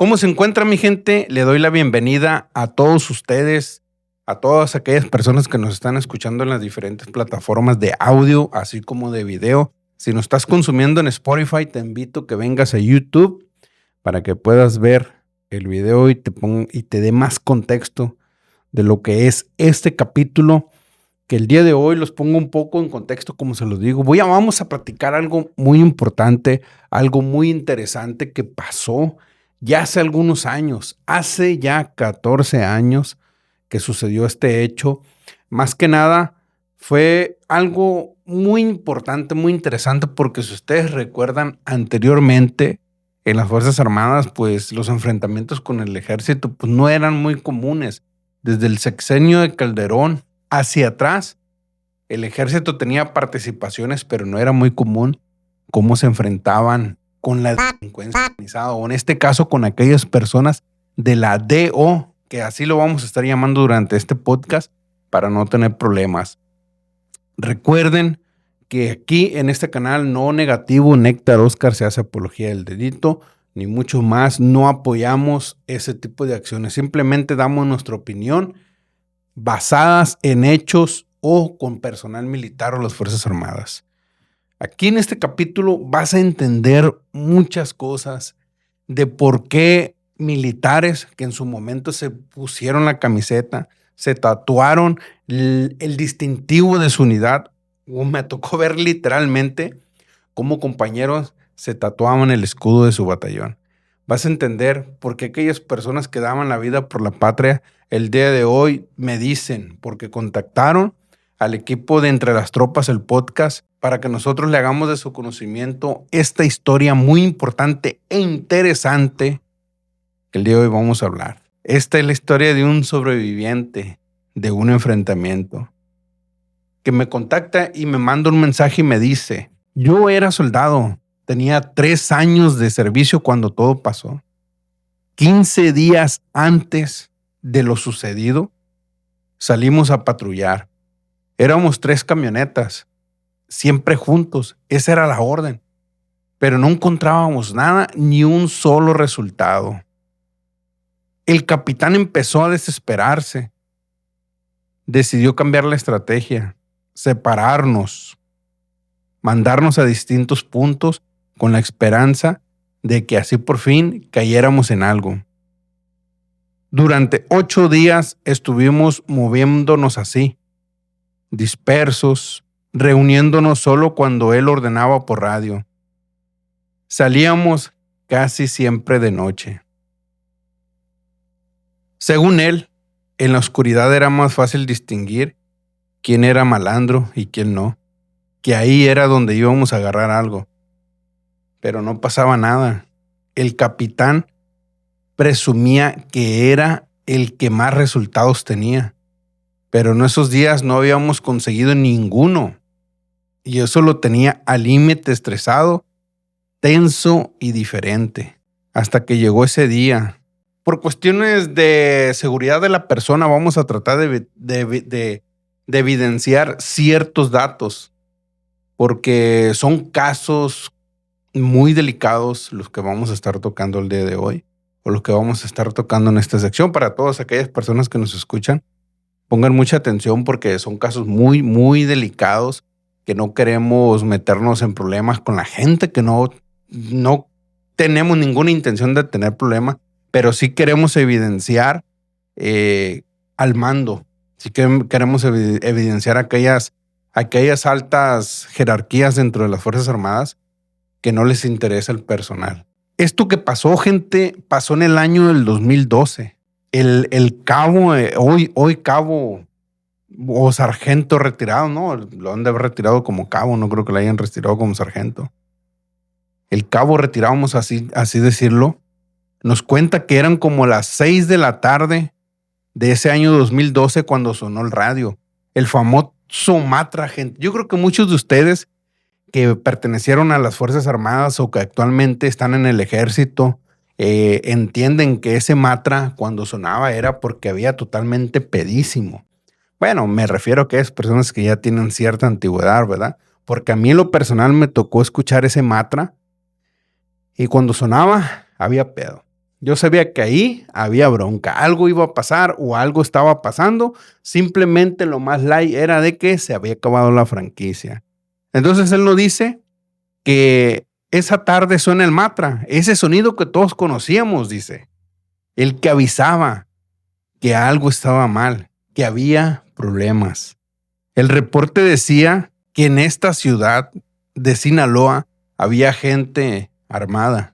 ¿Cómo se encuentra mi gente? Le doy la bienvenida a todos ustedes, a todas aquellas personas que nos están escuchando en las diferentes plataformas de audio, así como de video. Si nos estás consumiendo en Spotify, te invito a que vengas a YouTube para que puedas ver el video y te dé más contexto de lo que es este capítulo, que el día de hoy los pongo un poco en contexto, como se los digo. Vamos a platicar algo muy importante, algo muy interesante que pasó ya hace algunos años, hace ya 14 años que sucedió este hecho. Más que nada, fue algo muy importante, muy interesante, porque si ustedes recuerdan anteriormente en las Fuerzas Armadas, pues los enfrentamientos con el ejército pues, no eran muy comunes. Desde el sexenio de Calderón hacia atrás, el ejército tenía participaciones, pero no era muy común cómo se enfrentaban con la delincuencia organizada, o en este caso con aquellas personas de la DO, que así lo vamos a estar llamando durante este podcast para no tener problemas. Recuerden que aquí en este canal No Negativo Néctar Oscar se hace apología del delito, ni mucho más. No apoyamos ese tipo de acciones, simplemente damos nuestra opinión basadas en hechos o con personal militar o las Fuerzas Armadas. Aquí en este capítulo vas a entender muchas cosas de por qué militares que en su momento se pusieron la camiseta, se tatuaron el distintivo de su unidad. Me tocó ver literalmente cómo compañeros se tatuaban el escudo de su batallón. Vas a entender por qué aquellas personas que daban la vida por la patria el día de hoy me dicen, porque contactaron al equipo de Entre las Tropas, el podcast, para que nosotros le hagamos de su conocimiento esta historia muy importante e interesante que el día de hoy vamos a hablar. Esta es la historia de un sobreviviente de un enfrentamiento que me contacta y me manda un mensaje y me dice: yo era soldado, tenía 3 años de servicio cuando todo pasó. 15 días antes de lo sucedido, salimos a patrullar. Éramos 3 camionetas, siempre juntos. Esa era la orden. Pero no encontrábamos nada, ni un solo resultado. El capitán empezó a desesperarse. Decidió cambiar la estrategia, separarnos, mandarnos a distintos puntos con la esperanza de que así por fin cayéramos en algo. Durante 8 días estuvimos moviéndonos así, dispersos, reuniéndonos solo cuando él ordenaba por radio. Salíamos casi siempre de noche. Según él, en la oscuridad era más fácil distinguir quién era malandro y quién no, que ahí era donde íbamos a agarrar algo. Pero no pasaba nada. El capitán presumía que era el que más resultados tenía, pero en esos días no habíamos conseguido ninguno, y eso lo tenía al límite, estresado, tenso y diferente, hasta que llegó ese día. Por cuestiones de seguridad de la persona, vamos a tratar de evidenciar ciertos datos, porque son casos muy delicados los que vamos a estar tocando el día de hoy, o los que vamos a estar tocando en esta sección. Para todas aquellas personas que nos escuchan, pongan mucha atención porque son casos muy, muy delicados, que no queremos meternos en problemas con la gente, que no tenemos ninguna intención de tener problemas, pero sí queremos evidenciar al mando, sí que queremos evidenciar aquellas altas jerarquías dentro de las Fuerzas Armadas que no les interesa el personal. Esto que pasó, gente, pasó en el año del 2012. El cabo, hoy cabo o sargento retirado, ¿no? Lo han de haber retirado como cabo, no creo que lo hayan retirado como sargento. El cabo retirado, vamos así decirlo, nos cuenta que eran como las 6 de la tarde de ese año 2012 cuando sonó el radio. El famoso Matra, gente. Yo creo que muchos de ustedes que pertenecieron a las Fuerzas Armadas o que actualmente están en el ejército, entienden que ese Matra cuando sonaba era porque había totalmente pedísimo. Bueno, me refiero a que es personas que ya tienen cierta antigüedad, ¿verdad? Porque a mí en lo personal me tocó escuchar ese Matra y cuando sonaba había pedo. Yo sabía que ahí había bronca, algo iba a pasar o algo estaba pasando. Simplemente lo más light era de que se había acabado la franquicia. Entonces él nos dice que esa tarde suena el Matra, ese sonido que todos conocíamos, dice, el que avisaba que algo estaba mal, que había problemas. El reporte decía que en esta ciudad de Sinaloa había gente armada,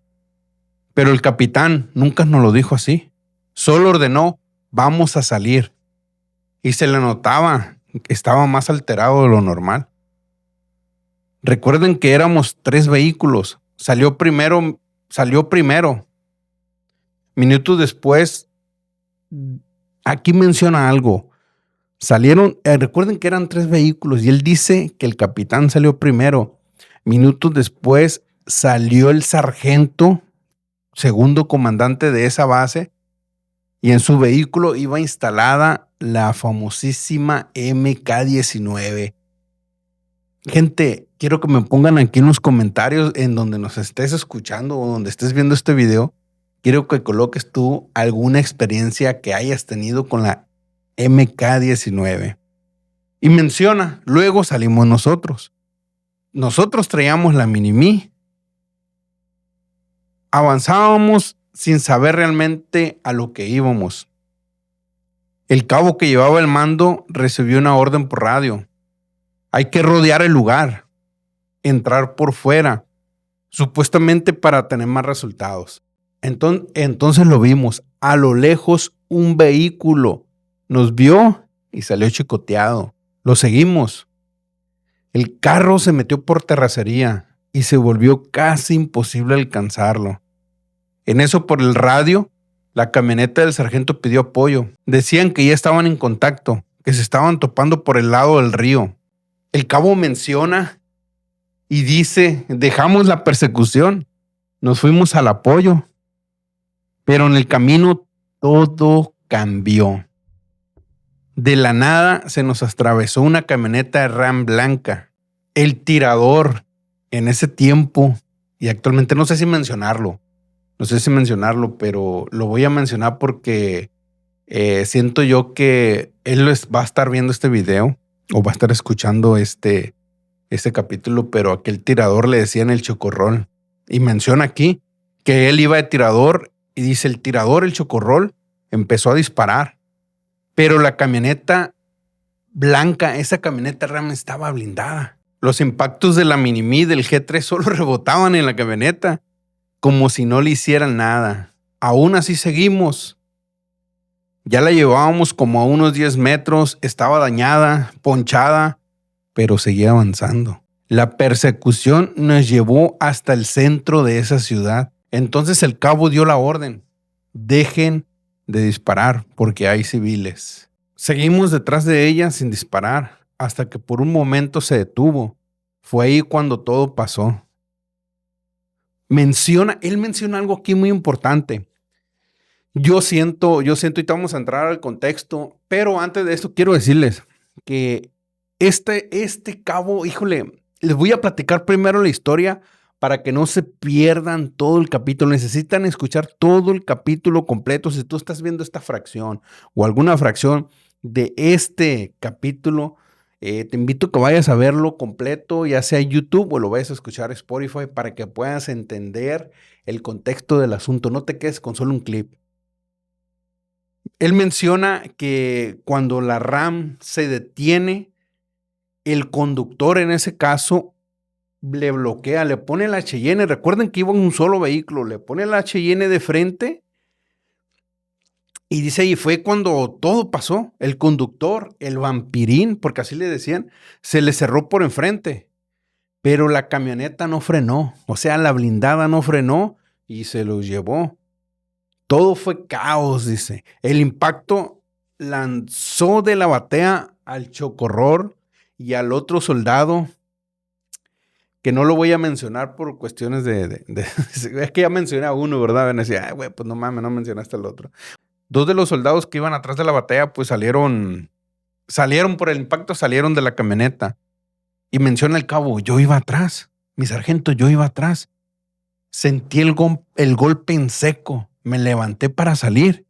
pero el capitán nunca nos lo dijo así. Solo ordenó, vamos a salir. Y se le notaba que estaba más alterado de lo normal. Recuerden que éramos 3 vehículos. Salió primero. Minutos después, aquí menciona algo. Recuerden que eran 3 vehículos y él dice que el capitán salió primero. Minutos después salió el sargento, segundo comandante de esa base, y en su vehículo iba instalada la famosísima MK-19. Gente, quiero que me pongan aquí en los comentarios en donde nos estés escuchando o donde estés viendo este video. Quiero que coloques tú alguna experiencia que hayas tenido con la MK-19. Y menciona, luego salimos nosotros. Nosotros traíamos la Mini-Me. Avanzábamos sin saber realmente a lo que íbamos. El cabo que llevaba el mando recibió una orden por radio. Hay que rodear el lugar, entrar por fuera, supuestamente para tener más resultados. Entonces lo vimos. A lo lejos, un vehículo nos vio y salió chicoteado. Lo seguimos. El carro se metió por terracería y se volvió casi imposible alcanzarlo. En eso, por el radio, la camioneta del sargento pidió apoyo. Decían que ya estaban en contacto, que se estaban topando por el lado del río. El cabo menciona y dice, dejamos la persecución, nos fuimos al apoyo. Pero en el camino todo cambió. De la nada se nos atravesó una camioneta Ram blanca. El tirador en ese tiempo, y actualmente no sé si mencionarlo, pero lo voy a mencionar porque siento yo que él va a estar viendo este video o va a estar escuchando este capítulo, pero aquel tirador le decían el chocorrol. Y menciona aquí que él iba de tirador y dice el chocorrol, empezó a disparar. Pero la camioneta blanca, esa camioneta Ram estaba blindada. Los impactos de la Mini-Me del G3 solo rebotaban en la camioneta, como si no le hicieran nada. Aún así seguimos. Ya la llevábamos como a unos 10 metros, estaba dañada, ponchada, pero seguía avanzando. La persecución nos llevó hasta el centro de esa ciudad. Entonces el cabo dio la orden. Dejen de disparar porque hay civiles. Seguimos detrás de ella sin disparar hasta que por un momento se detuvo. Fue ahí cuando todo pasó. Él menciona algo aquí muy importante. Yo siento, y vamos a entrar al contexto, pero antes de esto quiero decirles que este cabo, híjole, les voy a platicar primero la historia para que no se pierdan todo el capítulo. Necesitan escuchar todo el capítulo completo. Si tú estás viendo esta fracción o alguna fracción de este capítulo, te invito a que vayas a verlo completo, ya sea en YouTube o lo vayas a escuchar en Spotify para que puedas entender el contexto del asunto. No te quedes con solo un clip. Él menciona que cuando la Ram se detiene, el conductor en ese caso le bloquea, le pone la Cheyenne. Recuerden que iba en un solo vehículo, le pone la Cheyenne de frente y dice, y fue cuando todo pasó. El conductor, el vampirín, porque así le decían, se le cerró por enfrente, pero la camioneta no frenó, o sea, la blindada no frenó y se los llevó. Todo fue caos, dice. El impacto lanzó de la batea al chocorrol y al otro soldado, que no lo voy a mencionar por cuestiones es que ya mencioné a uno, ¿verdad? Me decía, güey, pues no mames, no mencionaste al otro. 2 de los soldados que iban atrás de la batalla, pues salieron por el impacto, salieron de la camioneta. Y menciona el cabo, yo iba atrás, mi sargento, yo iba atrás. Sentí el golpe en seco. me levanté para salir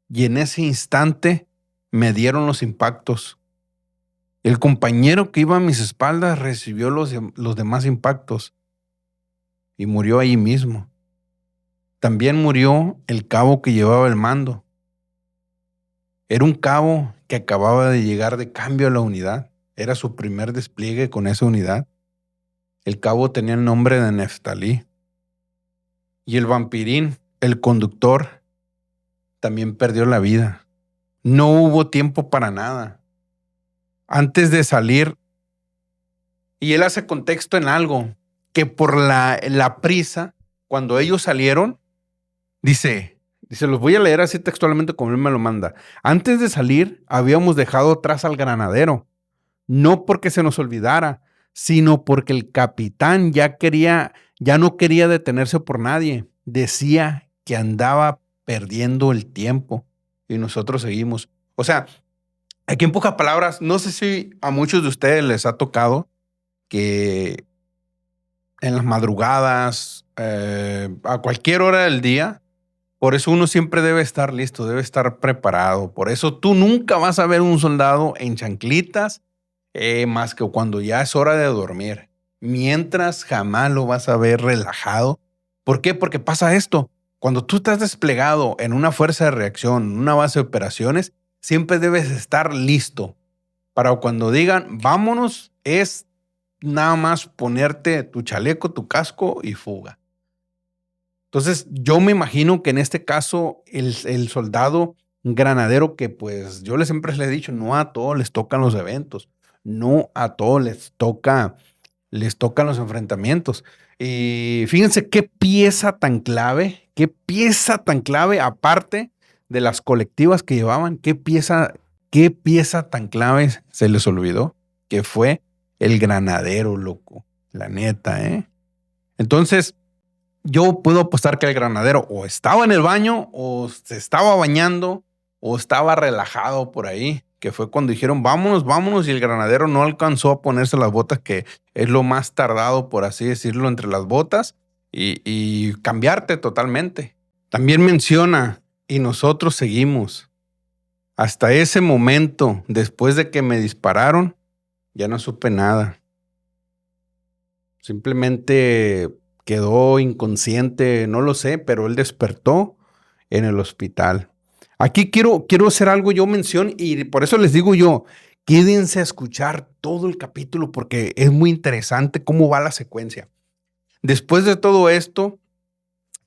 y en ese instante me dieron los impactos. El compañero que iba a mis espaldas recibió los demás impactos y murió ahí mismo. También murió el cabo que llevaba el mando. Era un cabo que acababa de llegar de cambio a la unidad. Era su primer despliegue con esa unidad. El cabo tenía el nombre de Neftalí. Y el vampirín, el conductor, también perdió la vida. No hubo tiempo para nada. Antes de salir, y él hace contexto en algo, que por la prisa, cuando ellos salieron, dice, los voy a leer así textualmente como él me lo manda. Antes de salir, habíamos dejado atrás al granadero, no porque se nos olvidara, sino porque el capitán ya no quería detenerse por nadie. Decía que andaba perdiendo el tiempo y nosotros seguimos. O sea, aquí en pocas palabras, no sé si a muchos de ustedes les ha tocado que en las madrugadas, a cualquier hora del día, por eso uno siempre debe estar listo, debe estar preparado. Por eso tú nunca vas a ver un soldado en chanclitas, más que cuando ya es hora de dormir. Mientras jamás lo vas a ver relajado. ¿Por qué? Porque pasa esto. Cuando tú estás desplegado en una fuerza de reacción, en una base de operaciones, siempre debes estar listo. Para cuando digan, vámonos, es nada más ponerte tu chaleco, tu casco y fuga. Entonces, yo me imagino que en este caso, el soldado granadero, que pues yo siempre les he dicho, no a todos les tocan los eventos, no a todos les tocan los enfrentamientos. Y fíjense qué pieza tan clave, aparte de las colectivas que llevaban, qué pieza tan clave se les olvidó, que fue el granadero, loco, la neta, ¿eh? Entonces, yo puedo apostar que el granadero o estaba en el baño, o se estaba bañando, o estaba relajado por ahí, que fue cuando dijeron vámonos, vámonos, y el granadero no alcanzó a ponerse las botas, que es lo más tardado, por así decirlo, entre las botas, y cambiarte totalmente. También menciona, y nosotros seguimos. Hasta ese momento, después de que me dispararon, ya no supe nada. Simplemente quedó inconsciente, no lo sé, pero él despertó en el hospital. Aquí quiero hacer algo, yo mención, y por eso les digo yo, quédense a escuchar todo el capítulo porque es muy interesante cómo va la secuencia. Después de todo esto,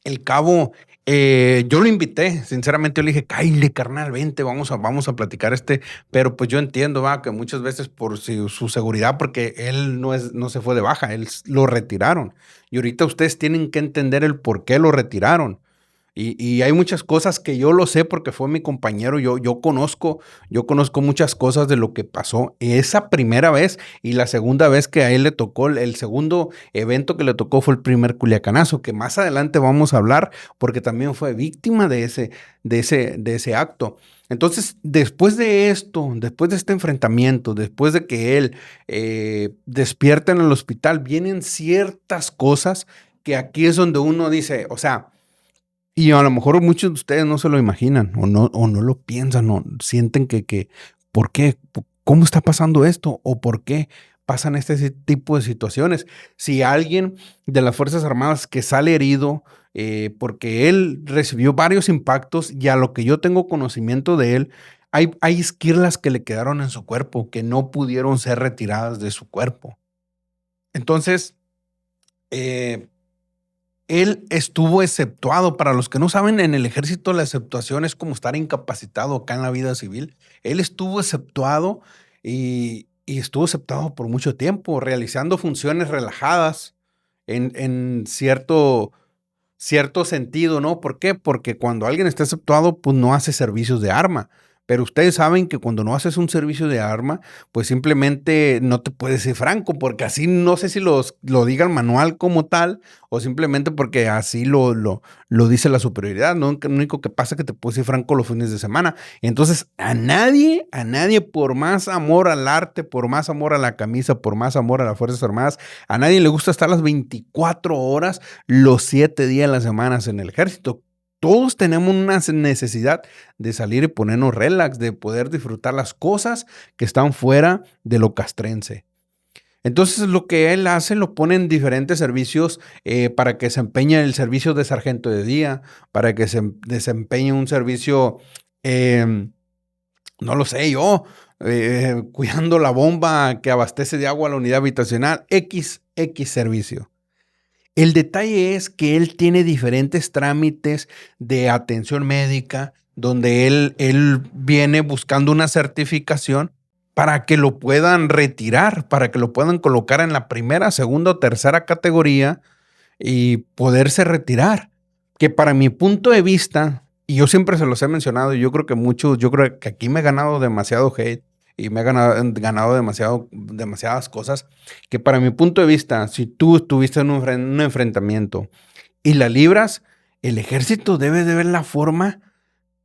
el cabo, yo lo invité, sinceramente yo le dije, cáile, carnal, vente, vamos a platicar pero pues yo entiendo, va, que muchas veces por su seguridad, porque él no se fue de baja, él lo retiraron. Y ahorita ustedes tienen que entender el por qué lo retiraron. Y hay muchas cosas que yo lo sé porque fue mi compañero. Yo conozco muchas cosas de lo que pasó esa primera vez, y la segunda vez que a él le tocó, el segundo evento que le tocó fue el primer Culiacanazo, que más adelante vamos a hablar porque también fue víctima de ese acto. Entonces, después de esto, después de este enfrentamiento, después de que él despierta en el hospital, vienen ciertas cosas que aquí es donde uno dice, o sea, y a lo mejor muchos de ustedes no se lo imaginan o no lo piensan, o sienten que ¿por qué? ¿Cómo está pasando esto? ¿O por qué pasan este tipo de situaciones? Si alguien de las Fuerzas Armadas que sale herido, porque él recibió varios impactos, y a lo que yo tengo conocimiento de él, hay esquirlas que le quedaron en su cuerpo que no pudieron ser retiradas de su cuerpo. Entonces, él estuvo exceptuado. Para los que no saben, en el ejército la exceptuación es como estar incapacitado acá en la vida civil. Él estuvo exceptuado y estuvo exceptuado por mucho tiempo, realizando funciones relajadas en cierto sentido, ¿no? ¿Por qué? Porque cuando alguien está exceptuado, pues no hace servicios de arma. Pero ustedes saben que cuando no haces un servicio de arma, pues simplemente no te puedes ir franco, porque así no sé si lo diga el manual como tal, o simplemente porque así lo dice la superioridad, ¿no? Lo único que pasa es que te puedes ir franco los fines de semana. Entonces, a nadie, por más amor al arte, por más amor a la camisa, por más amor a las Fuerzas Armadas, a nadie le gusta estar las 24 horas, los 7 días de la semana en el ejército. todos tenemos una necesidad de salir y ponernos relax, de poder disfrutar las cosas que están fuera de lo castrense. Entonces lo que él hace lo pone en diferentes servicios para que se empeñe el servicio de sargento de día, para que se desempeñe un servicio, no lo sé yo, cuidando la bomba que abastece de agua a la unidad habitacional, X servicio. El detalle es que él tiene diferentes trámites de atención médica, donde él viene buscando una certificación para que lo puedan retirar, para que lo puedan colocar en la primera, segunda o tercera categoría y poderse retirar. Que para mi punto de vista, y yo siempre se los he mencionado, y yo creo que aquí me he ganado demasiado hate y me he ganado demasiadas cosas, que para mi punto de vista, si tú estuviste en un enfrentamiento y la libras, el ejército debe de ver la forma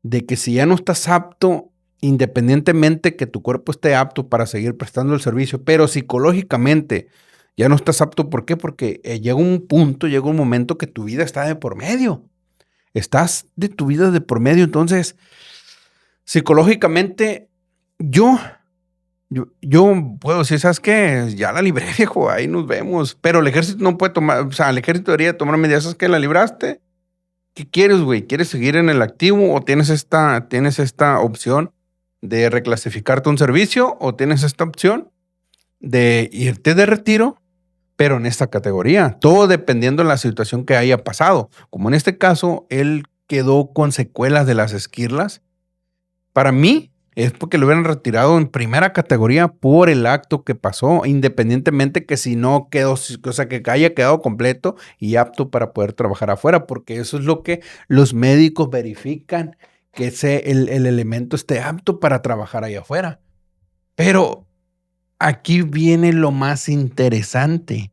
de que si ya no estás apto, independientemente que tu cuerpo esté apto para seguir prestando el servicio, pero psicológicamente ya no estás apto. ¿Por qué? Porque llega un momento que tu vida está de por medio. Estás de tu vida de por medio. Entonces, psicológicamente, yo puedo decir, ¿sabes qué? Ya la libré, viejo, ahí nos vemos. Pero el ejército no puede tomar, o sea, el ejército debería tomar medidas. ¿Sabes qué? La libraste. ¿Qué quieres, güey? ¿Quieres seguir en el activo o tienes esta opción de reclasificarte un servicio o tienes esta opción de irte de retiro, pero en esta categoría? Todo dependiendo de la situación que haya pasado. Como en este caso, él quedó con secuelas de las esquirlas. Para mí, es porque lo hubieran retirado en primera categoría por el acto que pasó, independientemente que si no quedó, o sea, que haya quedado completo y apto para poder trabajar afuera, porque eso es lo que los médicos verifican, que el elemento esté apto para trabajar allá afuera. Pero aquí viene lo más interesante.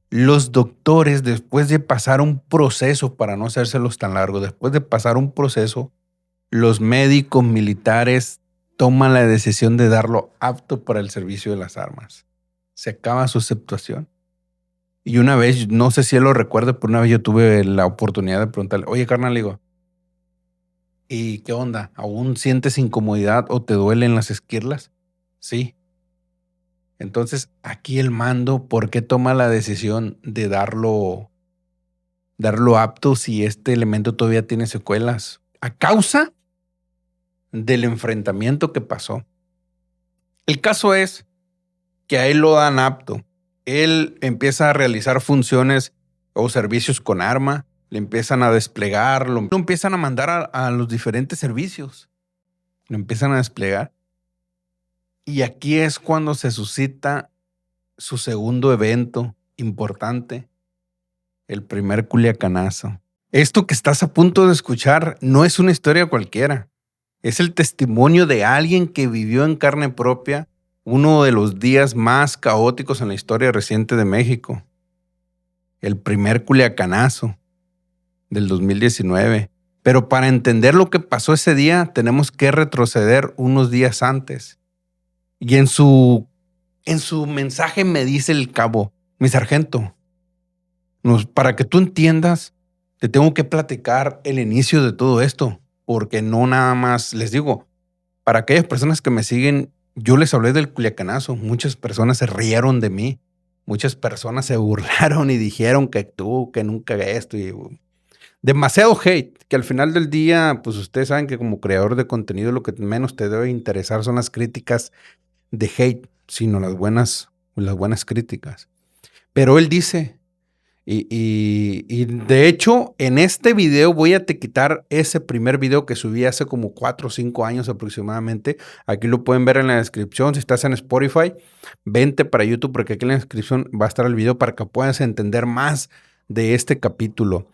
Los doctores, después de pasar un proceso, para no hacérselos tan largo, después de pasar un proceso, los médicos militares toman la decisión de darlo apto para el servicio de las armas. Se acaba su situación. Y una vez, no sé si él lo recuerda, pero una vez yo tuve la oportunidad de preguntarle, oye, carnal, digo, ¿y qué onda? ¿Aún sientes incomodidad o te duelen las esquirlas? Sí. Entonces, aquí el mando, ¿por qué toma la decisión de darlo apto si este elemento todavía tiene secuelas? A causa del enfrentamiento que pasó. El caso es que a él lo dan apto. Él empieza a realizar funciones o servicios con arma, le empiezan a desplegar, lo empiezan a mandar a los diferentes servicios. Lo empiezan a desplegar. Y aquí es cuando se suscita su segundo evento importante, el primer Culiacanazo. Esto que estás a punto de escuchar no es una historia cualquiera. Es el testimonio de alguien que vivió en carne propia uno de los días más caóticos en la historia reciente de México. El primer Culiacanazo del 2019. Pero para entender lo que pasó ese día, tenemos que retroceder unos días antes. Y en su mensaje me dice el cabo, mi sargento, para que tú entiendas, te tengo que platicar el inicio de todo esto. Porque no nada más, les digo, para aquellas personas que me siguen, yo les hablé del Culiacanazo. Muchas personas se rieron de mí. Muchas personas se burlaron y dijeron que nunca esto. Y demasiado hate, que al final del día, pues ustedes saben que como creador de contenido lo que menos te debe interesar son las críticas de hate, sino las buenas críticas. Pero él dice... Y de hecho, en este video voy a quitar ese primer video que subí hace como 4 o 5 años aproximadamente. Aquí lo pueden ver en la descripción. Si estás en Spotify, vente para YouTube porque aquí en la descripción va a estar el video para que puedas entender más de este capítulo.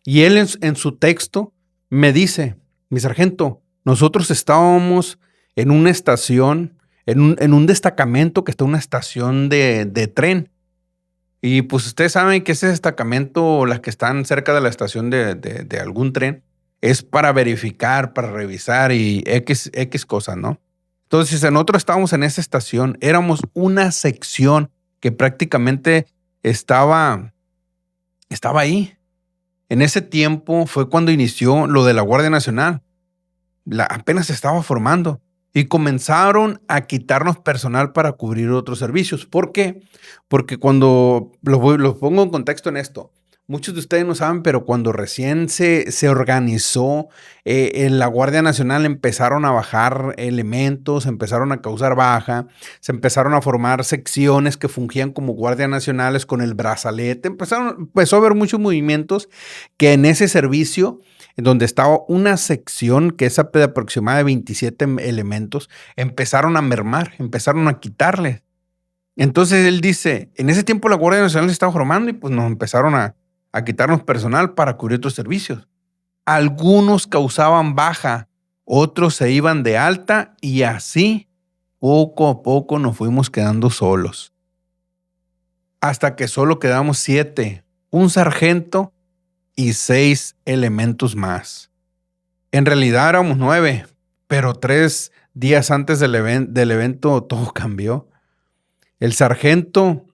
Y él en su texto me dice, mi sargento, nosotros estábamos en una estación, en un destacamento que está en una estación de tren. Y pues ustedes saben que ese destacamento, las que están cerca de la estación de algún tren, es para verificar, para revisar y X cosas, ¿no? Entonces, nosotros estábamos en esa estación, éramos una sección que prácticamente estaba ahí. En ese tiempo fue cuando inició lo de la Guardia Nacional. Apenas se estaba formando y comenzaron a quitarnos personal para cubrir otros servicios. ¿Por qué? Porque cuando los pongo en contexto en esto, muchos de ustedes no saben, pero cuando recién se organizó en la Guardia Nacional, empezaron a bajar elementos, empezaron a causar baja, se empezaron a formar secciones que fungían como guardias nacionales con el brazalete. Empezó a haber muchos movimientos que en ese servicio, en donde estaba una sección que es de aproximadamente 27 elementos, empezaron a mermar, empezaron a quitarle. Entonces él dice, en ese tiempo la Guardia Nacional se estaba formando y pues nos empezaron a quitarnos personal para cubrir otros servicios. Algunos causaban baja, otros se iban de alta y así poco a poco nos fuimos quedando solos. Hasta que solo quedamos 7, un sargento y 6 elementos más. En realidad éramos 9, pero 3 días antes del evento todo cambió. El sargento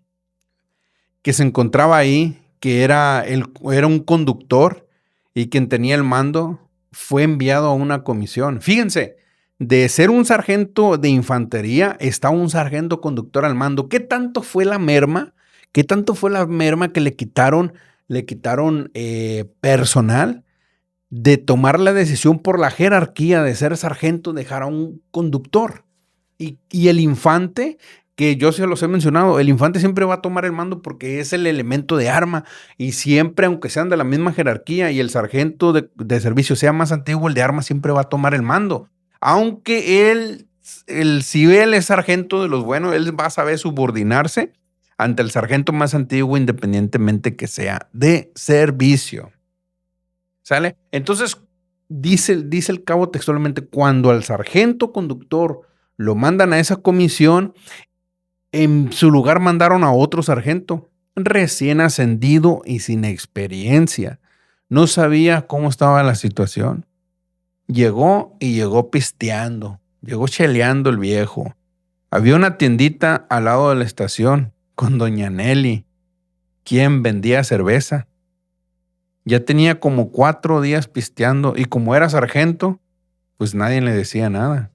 que se encontraba ahí, que era un conductor y quien tenía el mando, fue enviado a una comisión. Fíjense, de ser un sargento de infantería, está un sargento conductor al mando. ¿Qué tanto fue la merma? ¿Qué tanto fue la merma que le quitaron personal de tomar la decisión por la jerarquía de ser sargento, dejar a un conductor? Y el infante, que yo se los he mencionado, el infante siempre va a tomar el mando porque es el elemento de arma y siempre, aunque sean de la misma jerarquía y el sargento de servicio sea más antiguo, el de arma siempre va a tomar el mando. Aunque si él es sargento de los buenos, él va a saber subordinarse ante el sargento más antiguo independientemente que sea de servicio. ¿Sale? Entonces, dice el cabo textualmente, cuando al sargento conductor lo mandan a esa comisión, en su lugar mandaron a otro sargento, recién ascendido y sin experiencia. No sabía cómo estaba la situación. Llegó pisteando, llegó cheleando el viejo. Había una tiendita al lado de la estación con doña Nelly, quien vendía cerveza. Ya tenía como 4 días pisteando y como era sargento, pues nadie le decía nada.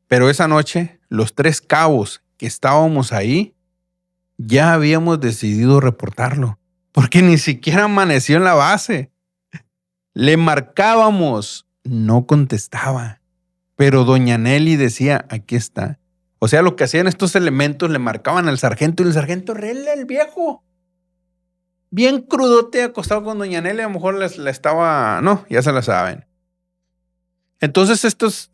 Pero esa noche, los 3 cabos que estábamos ahí, ya habíamos decidido reportarlo, porque ni siquiera amaneció en la base. Le marcábamos, no contestaba, pero doña Nelly decía, aquí está. O sea, lo que hacían estos elementos, le marcaban al sargento y el sargento, rele el viejo. Bien crudote, acostado con doña Nelly, a lo mejor la estaba, no, ya se la saben. Entonces estos,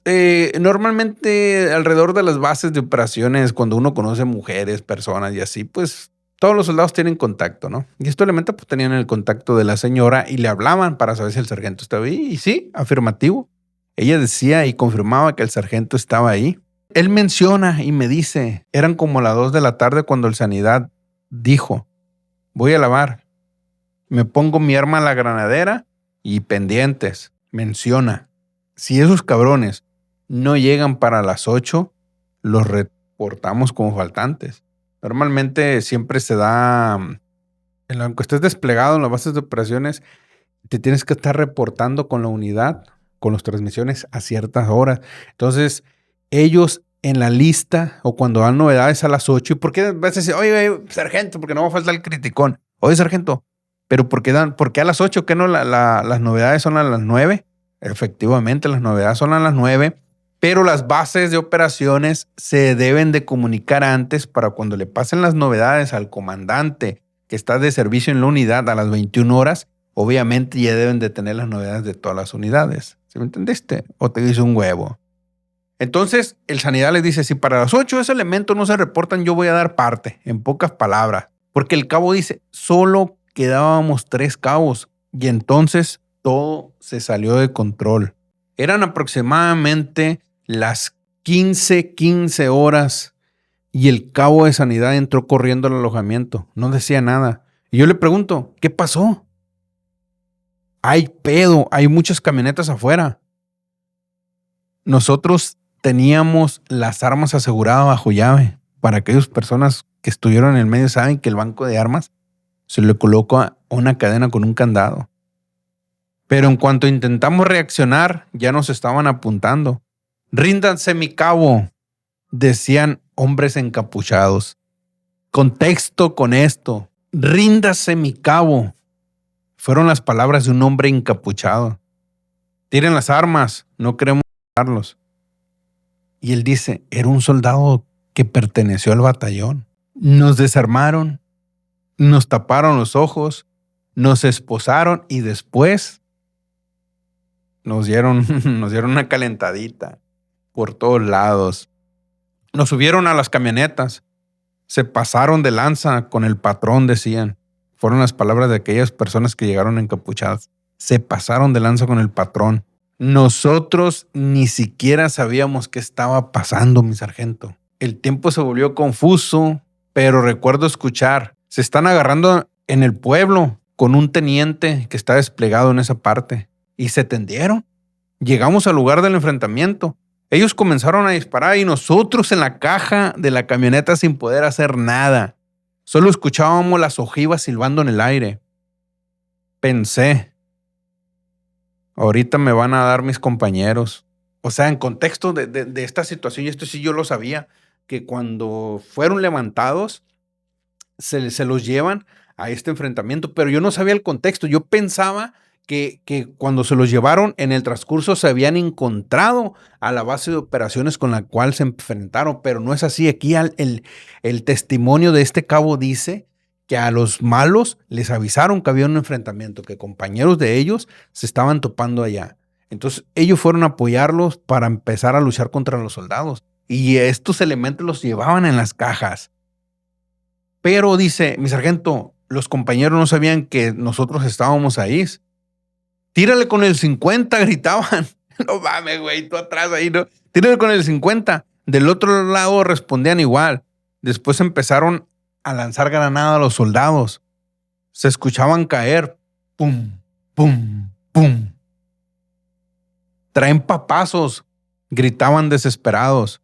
normalmente alrededor de las bases de operaciones, cuando uno conoce mujeres, personas y así, pues todos los soldados tienen contacto, ¿no? Y estos elementos pues tenían el contacto de la señora y le hablaban para saber si el sargento estaba ahí. Y sí, afirmativo. Ella decía y confirmaba que el sargento estaba ahí. Él menciona y me dice, eran como las 2 de la tarde cuando el sanidad dijo, voy a lavar, me pongo mi arma a la granadera y pendientes. Menciona. Si esos cabrones no llegan para las 8, los reportamos como faltantes. Normalmente siempre se da, aunque estés desplegado en las bases de operaciones, te tienes que estar reportando con la unidad, con las transmisiones a ciertas horas. Entonces, ellos en la lista o cuando dan novedades a las 8, ¿y por qué a veces dicen, oye, sargento, porque no va a faltar el criticón? Oye, sargento, ¿pero por qué a las 8? ¿Qué no las novedades son a las 9? Efectivamente, las novedades son a las 9, pero las bases de operaciones se deben de comunicar antes para cuando le pasen las novedades al comandante que está de servicio en la unidad a las 21 horas, obviamente ya deben de tener las novedades de todas las unidades. ¿Sí me entendiste? O te dice un huevo. Entonces, el sanidad les dice, si para las 8 esos elementos no se reportan, yo voy a dar parte, en pocas palabras. Porque el cabo dice, solo quedábamos 3 cabos y entonces todo se salió de control. Eran aproximadamente las 15 horas y el cabo de sanidad entró corriendo al alojamiento. No decía nada. Y yo le pregunto, ¿qué pasó? Hay pedo, hay muchas camionetas afuera. Nosotros teníamos las armas aseguradas bajo llave. Para aquellas personas que estuvieron en el medio saben que el banco de armas se le coloca una cadena con un candado. Pero en cuanto intentamos reaccionar, ya nos estaban apuntando. Ríndanse, mi cabo, decían hombres encapuchados. Contexto con esto. Ríndase, mi cabo. Fueron las palabras de un hombre encapuchado. Tiren las armas, no queremos matarlos. Y él dice, era un soldado que perteneció al batallón. Nos desarmaron, nos taparon los ojos, nos esposaron y después nos dieron una calentadita por todos lados. Nos subieron a las camionetas. Se pasaron de lanza con el patrón, decían. Fueron las palabras de aquellas personas que llegaron encapuchadas. Se pasaron de lanza con el patrón. Nosotros ni siquiera sabíamos qué estaba pasando, mi sargento. El tiempo se volvió confuso, pero recuerdo escuchar. Se están agarrando en el pueblo con un teniente que está desplegado en esa parte. Y se tendieron. Llegamos al lugar del enfrentamiento. Ellos comenzaron a disparar y nosotros en la caja de la camioneta sin poder hacer nada. Solo escuchábamos las ojivas silbando en el aire. Pensé, ahorita me van a dar mis compañeros. O sea, en contexto de esta situación, y esto sí yo lo sabía, que cuando fueron levantados, se los llevan a este enfrentamiento, pero yo no sabía el contexto. Yo pensaba que cuando se los llevaron en el transcurso se habían encontrado a la base de operaciones con la cual se enfrentaron, pero no es así. Aquí el testimonio de este cabo dice que a los malos les avisaron que había un enfrentamiento, que compañeros de ellos se estaban topando allá. Entonces ellos fueron a apoyarlos para empezar a luchar contra los soldados. Y estos elementos los llevaban en las cajas. Pero dice, mi sargento, los compañeros no sabían que nosotros estábamos ahí. Tírale con el 50, gritaban. No mames, güey, tú atrás ahí, ¿no? Tírale con el 50. Del otro lado respondían igual. Después empezaron a lanzar granadas a los soldados. Se escuchaban caer. Pum, pum, pum. Traen papazos, gritaban desesperados.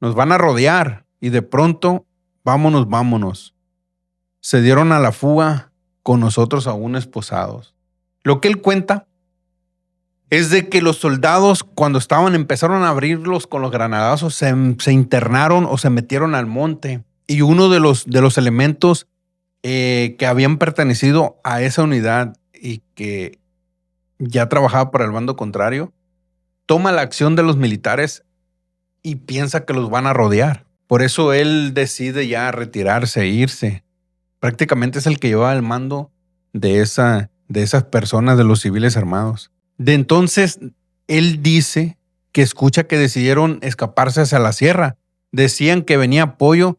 Nos van a rodear. Y de pronto, vámonos, vámonos. Se dieron a la fuga con nosotros aún esposados. Lo que él cuenta es de que los soldados, cuando empezaron a abrirlos con los granadazos, se internaron o se metieron al monte. Y uno de los elementos que habían pertenecido a esa unidad y que ya trabajaba para el bando contrario, toma la acción de los militares y piensa que los van a rodear. Por eso él decide ya retirarse, irse. Prácticamente es el que llevaba el mando de esas personas, de los civiles armados. De entonces, él dice que escucha que decidieron escaparse hacia la sierra. Decían que venía apoyo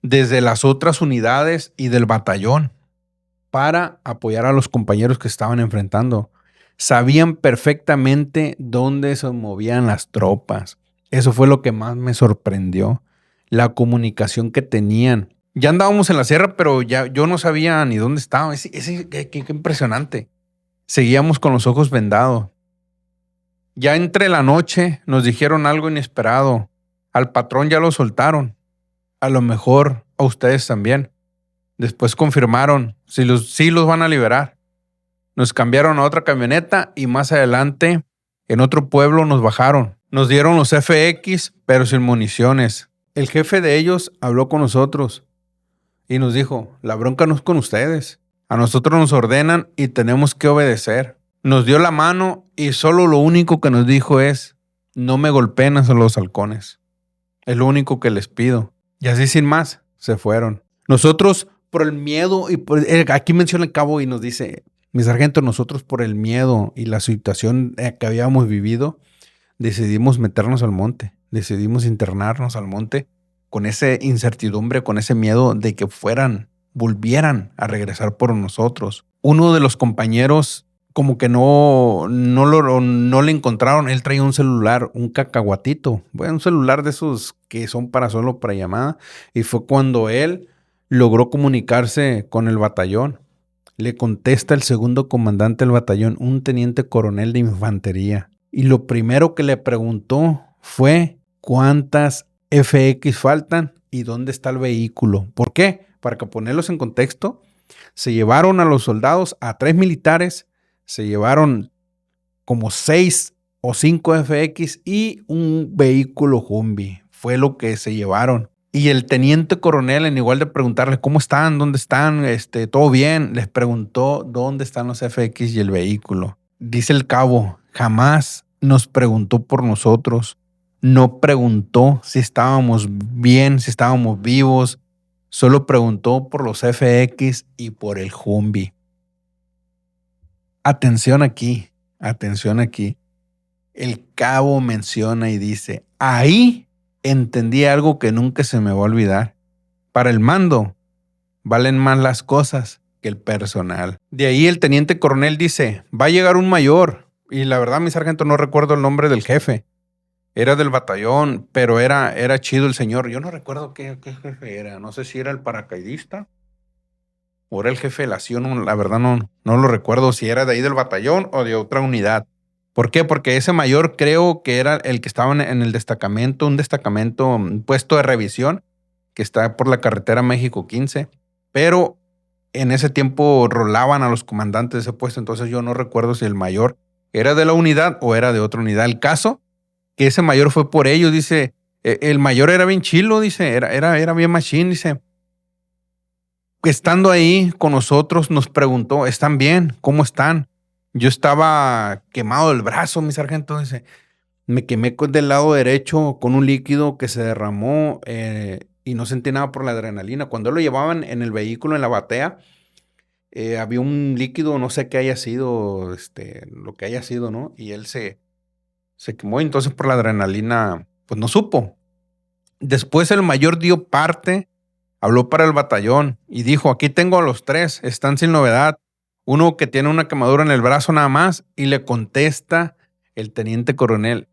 desde las otras unidades y del batallón para apoyar a los compañeros que estaban enfrentando. Sabían perfectamente dónde se movían las tropas. Eso fue lo que más me sorprendió. La comunicación que tenían. Ya andábamos en la sierra, pero ya yo no sabía ni dónde estaba. Qué impresionante. Seguíamos con los ojos vendados. Ya entre la noche nos dijeron algo inesperado. Al patrón ya lo soltaron. A lo mejor a ustedes también. Después confirmaron, sí los van a liberar. Nos cambiaron a otra camioneta y más adelante en otro pueblo nos bajaron. Nos dieron los FX, pero sin municiones. El jefe de ellos habló con nosotros y nos dijo, la bronca no es con ustedes. A nosotros nos ordenan y tenemos que obedecer. Nos dio la mano y solo lo único que nos dijo es, no me golpeen a los halcones. Es lo único que les pido. Y así sin más, se fueron. Nosotros por el miedo, y aquí menciona el cabo y nos dice, mi sargento, nosotros por el miedo y la situación que habíamos vivido, decidimos meternos al monte, decidimos internarnos al monte con esa incertidumbre, con ese miedo de que volvieran a regresar por nosotros. Uno de los compañeros como que no le encontraron, él traía un celular, un cacahuatito, bueno, un celular de esos que son solo para llamada, y fue cuando él logró comunicarse con el batallón. Le contesta el segundo comandante del batallón, un teniente coronel de infantería. Y lo primero que le preguntó fue cuántas FX faltan y dónde está el vehículo. ¿Por qué? Para que ponerlos en contexto, se llevaron a los soldados, a 3 militares, Se llevaron como 6 o 5 FX y un vehículo Humvee. Fue lo que se llevaron. Y el teniente coronel, en igual de preguntarle cómo están, dónde están, todo bien, les preguntó dónde están los FX y el vehículo. Dice el cabo, jamás nos preguntó por nosotros. No preguntó si estábamos bien, si estábamos vivos. Solo preguntó por los FX y por el Humvee. Atención aquí, atención aquí. El cabo menciona y dice, ahí entendí algo que nunca se me va a olvidar. Para el mando, valen más las cosas que el personal. De ahí el teniente coronel dice, va a llegar un mayor. Y la verdad, mi sargento, no recuerdo el nombre del jefe. Era del batallón, pero era chido el señor. Yo no recuerdo qué jefe era. No sé si era el paracaidista o era el jefe de la acción. La verdad no lo recuerdo si era de ahí del batallón o de otra unidad. ¿Por qué? Porque ese mayor creo que era el que estaba en el destacamento, un puesto de revisión que está por la carretera México 15. Pero en ese tiempo rolaban a los comandantes de ese puesto. Entonces yo no recuerdo si el mayor era de la unidad o era de otra unidad. El caso que ese mayor fue por ellos, dice. El mayor era bien chilo, dice. Era bien machín, dice. Estando ahí con nosotros nos preguntó, ¿están bien? ¿Cómo están? Yo estaba quemado del brazo, mi sargento, dice. Me quemé del lado derecho con un líquido que se derramó y no sentí nada por la adrenalina. Cuando lo llevaban en el vehículo, en la batea, había un líquido, no sé qué haya sido, lo que haya sido, ¿no? Y él se quemó y entonces por la adrenalina, pues no supo. Después el mayor dio parte. Habló para el batallón y dijo, aquí tengo a los 3, están sin novedad. Uno que tiene una quemadura en el brazo nada más y le contesta el teniente coronel.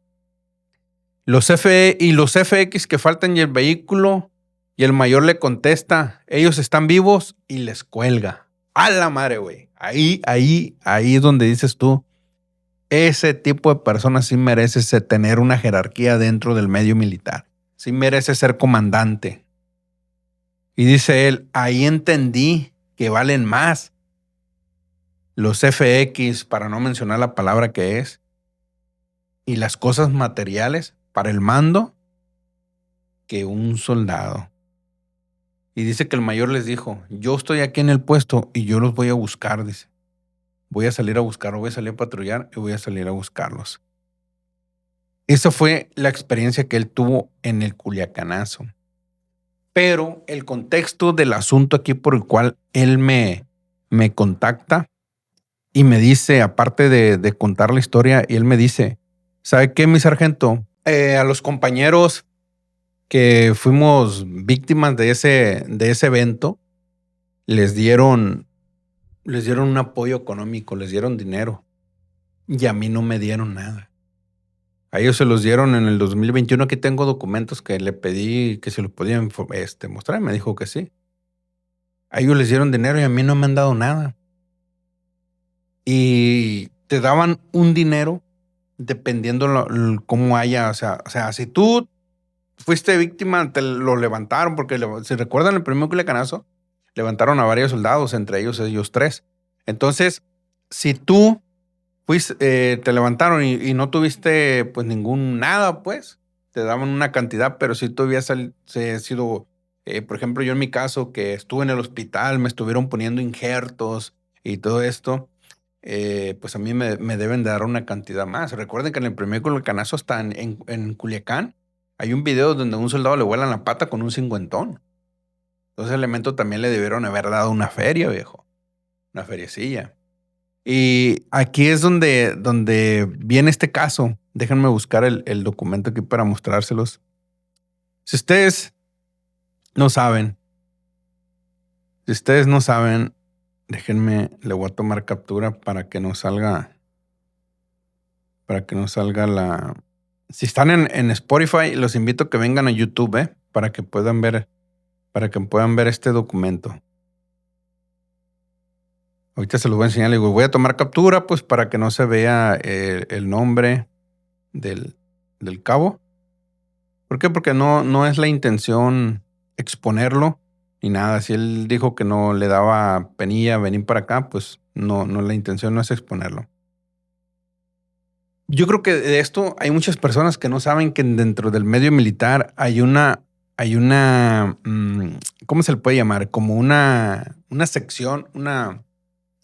Los FE y los FX que faltan y el vehículo y el mayor le contesta, ellos están vivos y les cuelga. ¡A la madre, güey! Ahí es donde dices tú, ese tipo de personas sí merece tener una jerarquía dentro del medio militar. Sí merece ser comandante. Y dice él, ahí entendí que valen más los FX, para no mencionar la palabra que es, y las cosas materiales para el mando que un soldado. Y dice que el mayor les dijo, yo estoy aquí en el puesto y yo los voy a buscar, dice. Voy a salir a buscar, voy a salir a patrullar y voy a salir a buscarlos. Esa fue la experiencia que él tuvo en el Culiacanazo. Pero el contexto del asunto aquí por el cual él me contacta y me dice, aparte de contar la historia, y él me dice, ¿sabe qué, mi sargento? A los compañeros que fuimos víctimas de ese evento, les dieron un apoyo económico, les dieron dinero. Y a mí no me dieron nada. A ellos se los dieron en el 2021. Aquí tengo documentos que le pedí que se los podían mostrar y me dijo que sí. A ellos les dieron dinero y a mí no me han dado nada. Y te daban un dinero dependiendo cómo haya, o sea, si tú fuiste víctima, te lo levantaron, porque si recuerdan el primer Culiacanazo, levantaron a varios soldados, entre ellos 3. Entonces, si tú te levantaron y no tuviste pues nada, pues, te daban una cantidad, pero si tú habías sido, por ejemplo, yo en mi caso, que estuve en el hospital, me estuvieron poniendo injertos y todo esto, pues a mí me deben de dar una cantidad más. Recuerden que en el primer Culiacanazo está en Culiacán. Hay un video donde a un soldado le vuelan la pata con un cincuentón. Entonces, el elemento también le debieron haber dado una feria, viejo. Una feriecilla. Y aquí es donde viene este caso. Déjenme buscar el documento aquí para mostrárselos. Si ustedes no saben, déjenme, le voy a tomar captura para que nos salga la... Si están en Spotify, los invito a que vengan a YouTube, para que puedan ver este documento. Ahorita se los voy a enseñar. Le digo, voy a tomar captura, pues, para que no se vea el nombre del cabo. ¿Por qué? Porque no es la intención exponerlo ni nada. Si él dijo que no le daba penilla venir para acá, pues no, la intención no es exponerlo. Yo creo que de esto hay muchas personas que no saben que dentro del medio militar hay una, ¿cómo se le puede llamar? Como una sección, una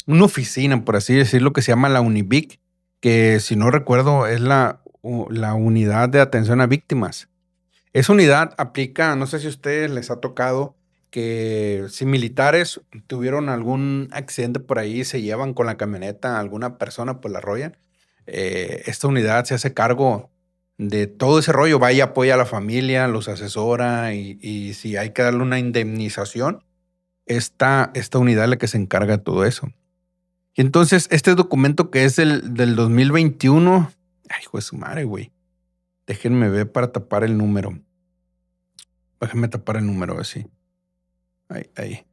oficina, por así decirlo, que se llama la UNIVIC, que si no recuerdo es la unidad de atención a víctimas. Esa unidad aplica, no sé si a ustedes les ha tocado que si militares tuvieron algún accidente por ahí, se llevan con la camioneta a alguna persona, pues la arrollan. Esta unidad se hace cargo de todo ese rollo, va y apoya a la familia, los asesora y si hay que darle una indemnización, esta unidad es la que se encarga de todo eso. Y entonces, este documento que es del 2021, ay, hijo de su madre, güey. Déjenme ver para tapar el número. Déjenme tapar el número así. Ahí.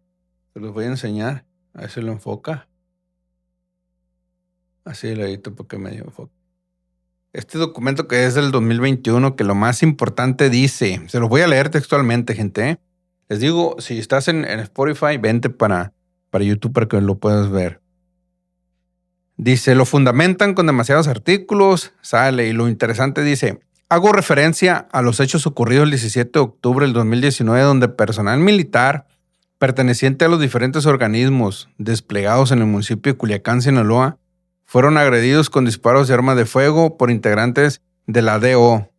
Se los voy a enseñar. A ver si lo enfoca. Así de ladito porque medio enfoca. Este documento que es del 2021, que lo más importante dice, se los voy a leer textualmente, gente. Les digo, si estás en Spotify, vente para YouTube para que lo puedas ver. Dice, lo fundamentan con demasiados artículos, sale, y lo interesante dice, hago referencia a los hechos ocurridos el 17 de octubre del 2019, donde personal militar perteneciente a los diferentes organismos desplegados en el municipio de Culiacán, Sinaloa, fueron agredidos con disparos de arma de fuego por integrantes de la DO,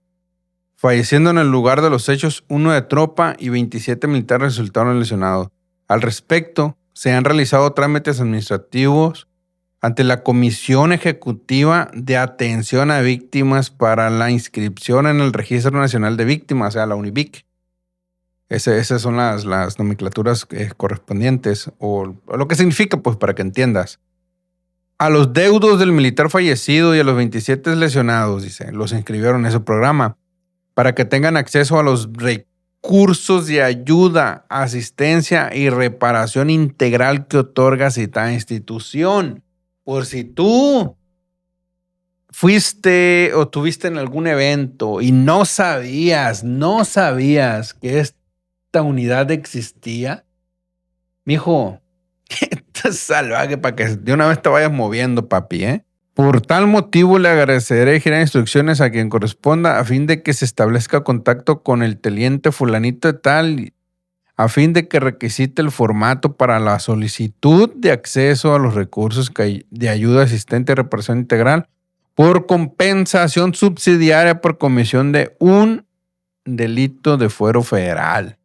falleciendo en el lugar de los hechos 1 de tropa y 27 militares resultaron lesionados. Al respecto, se han realizado trámites administrativos ante la Comisión Ejecutiva de Atención a Víctimas para la inscripción en el Registro Nacional de Víctimas, o sea, la UNIVIC. Esas son las nomenclaturas correspondientes o lo que significa, pues, para que entiendas. A los deudos del militar fallecido y a los 27 lesionados, dice, los inscribieron en ese programa para que tengan acceso a los recursos de ayuda, asistencia y reparación integral que otorga citada institución. Por si tú fuiste o tuviste en algún evento y no sabías que esta unidad existía, mijo, te salvaje para que de una vez te vayas moviendo, papi, ¿eh? Por tal motivo le agradeceré girar instrucciones a quien corresponda a fin de que se establezca contacto con el teniente fulanito de tal, a fin de que requisite el formato para la solicitud de acceso a los recursos de ayuda asistente y reparación integral por compensación subsidiaria por comisión de un delito de fuero federal.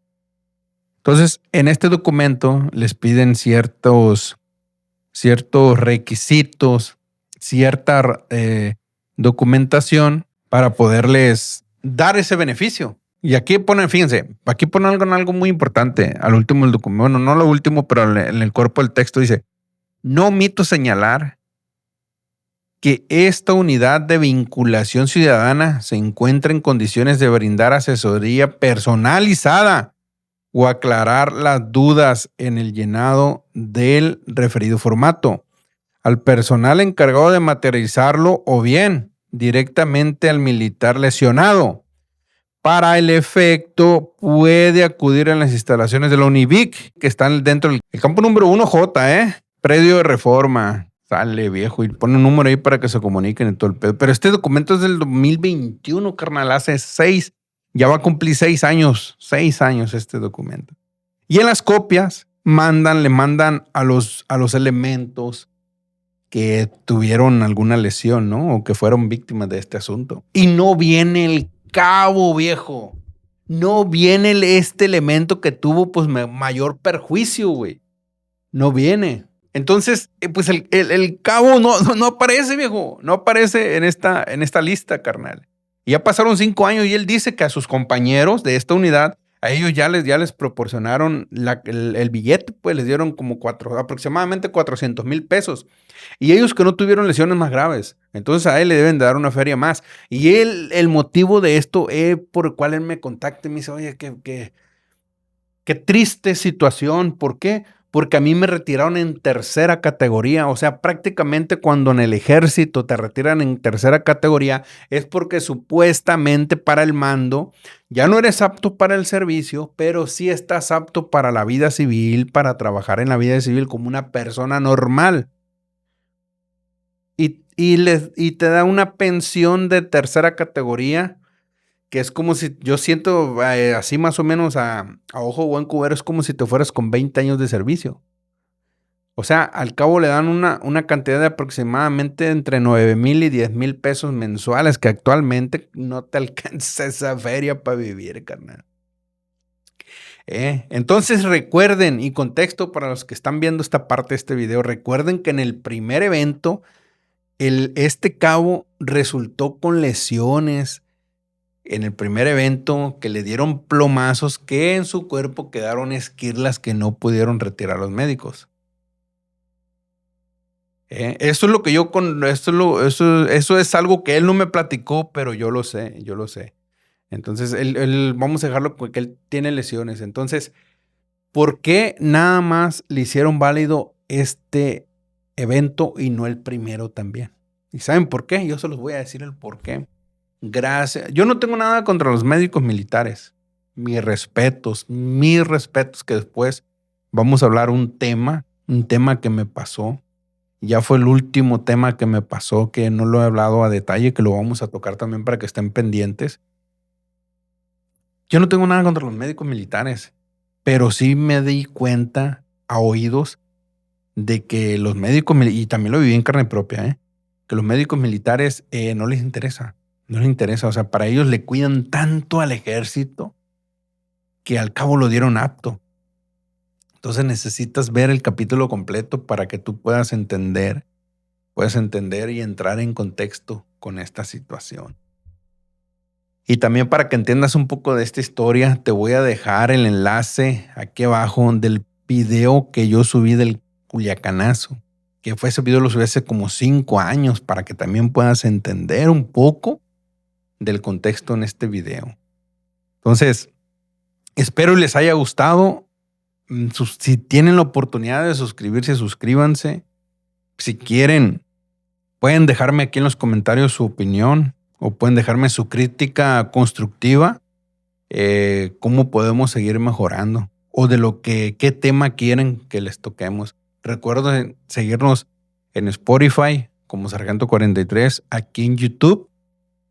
Entonces, en este documento les piden ciertos requisitos, cierta documentación para poderles dar ese beneficio. Y aquí ponen, fíjense, aquí ponen algo muy importante al último del documento. Bueno, no lo último, pero en el cuerpo del texto dice, no omito señalar que esta unidad de vinculación ciudadana se encuentra en condiciones de brindar asesoría personalizada o aclarar las dudas en el llenado del referido formato al personal encargado de materializarlo o bien directamente al militar lesionado. Para el efecto, puede acudir a las instalaciones de la UNIVIC, que están dentro del campo número 1J, predio de Reforma. Sale, viejo, y pone un número ahí para que se comuniquen y todo el pedo. Pero este documento es del 2021, carnal, ya va a cumplir 6 años este documento. Y en las copias le mandan a los elementos que tuvieron alguna lesión, ¿no? O que fueron víctimas de este asunto. Y no viene el cabo, viejo. No viene este elemento que tuvo pues mayor perjuicio, güey. No viene. Entonces, pues el cabo no aparece, viejo. No aparece en esta lista, carnal. Y ya pasaron 5 años y él dice que a sus compañeros de esta unidad, a ellos ya les proporcionaron el billete, pues les dieron como aproximadamente 400,000 pesos. Y ellos que no tuvieron lesiones más graves. Entonces a él le deben de dar una feria más. Y el motivo de esto es por el cual él me contacta y me dice, oye, qué triste situación. ¿Por qué? Porque a mí me retiraron en tercera categoría. O sea, prácticamente cuando en el ejército te retiran en tercera categoría es porque supuestamente para el mando ya no eres apto para el servicio, pero sí estás apto para la vida civil, para trabajar en la vida civil como una persona normal. y te da una pensión de tercera categoría, que es como si, yo siento así más o menos a ojo buen cubero, es como si te fueras con 20 años de servicio. O sea, al cabo le dan una cantidad de aproximadamente entre 9,000 y 10,000 pesos mensuales, que actualmente no te alcanza esa feria para vivir, carnal. Entonces recuerden, y contexto para los que están viendo esta parte de este video, recuerden que en el primer evento, este cabo resultó con lesiones. En el primer evento, que le dieron plomazos, que en su cuerpo quedaron esquirlas que no pudieron retirar los médicos. Eso es lo que yo eso es algo que él no me platicó, pero yo lo sé, yo lo sé. Entonces, vamos a dejarlo porque él tiene lesiones. Entonces, ¿por qué nada más le hicieron válido este evento y no el primero también? ¿Y saben por qué? Yo se los voy a decir el por qué. Gracias. Yo no tengo nada contra los médicos militares. Mis respetos, que después vamos a hablar un tema que me pasó. Ya fue el último tema que me pasó, que no lo he hablado a detalle, que lo vamos a tocar también para que estén pendientes. Yo no tengo nada contra los médicos militares, pero sí me di cuenta a oídos de que los médicos, y también lo viví en carne propia, que los médicos militares no les interesa. No les interesa. O sea, para ellos le cuidan tanto al ejército que al cabo lo dieron apto. Entonces necesitas ver el capítulo completo para que tú puedas entender y entrar en contexto con esta situación. Y también para que entiendas un poco de esta historia, te voy a dejar el enlace aquí abajo del video que yo subí del Culiacanazo, que fue ese video, lo subí hace como 5 años, para que también puedas entender un poco del contexto en este video. Entonces, espero les haya gustado. Si tienen la oportunidad de suscribirse, suscríbanse. Si quieren, pueden dejarme aquí en los comentarios su opinión o pueden dejarme su crítica constructiva. Cómo podemos seguir mejorando o de qué tema quieren que les toquemos. Recuerden seguirnos en Spotify como Sargento 43, aquí en YouTube,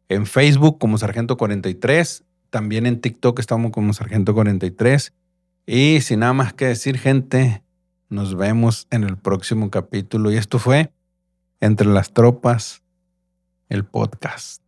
en Facebook como Sargento 43, también en TikTok estamos como Sargento 43. Y sin nada más que decir, gente, nos vemos en el próximo capítulo. Y esto fue Entre las Tropas, el podcast.